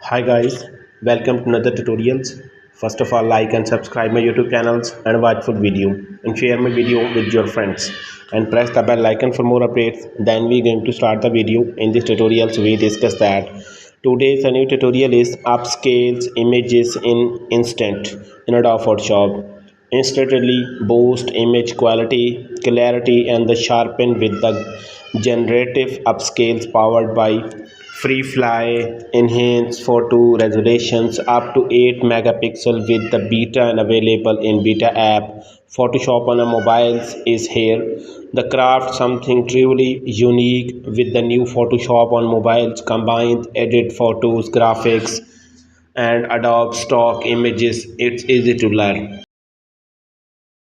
Hi guys, welcome to another tutorials. First of all, like and subscribe my YouTube channels and watch full video and share my video with your friends and press the bell icon for more updates. Then we going to start the video. In this tutorials we discuss that today's a new tutorial is upscales images in instant in Adobe Photoshop. Instantly boost image quality, clarity and the sharpen with the generative upscales powered by FreeFly enhanced photo resolutions up to 8 megapixel with the beta and available in beta app. Photoshop on a mobiles is here. The craft something truly unique with the new Photoshop on mobiles combined edit photos, graphics and Adobe stock images. It's easy to learn.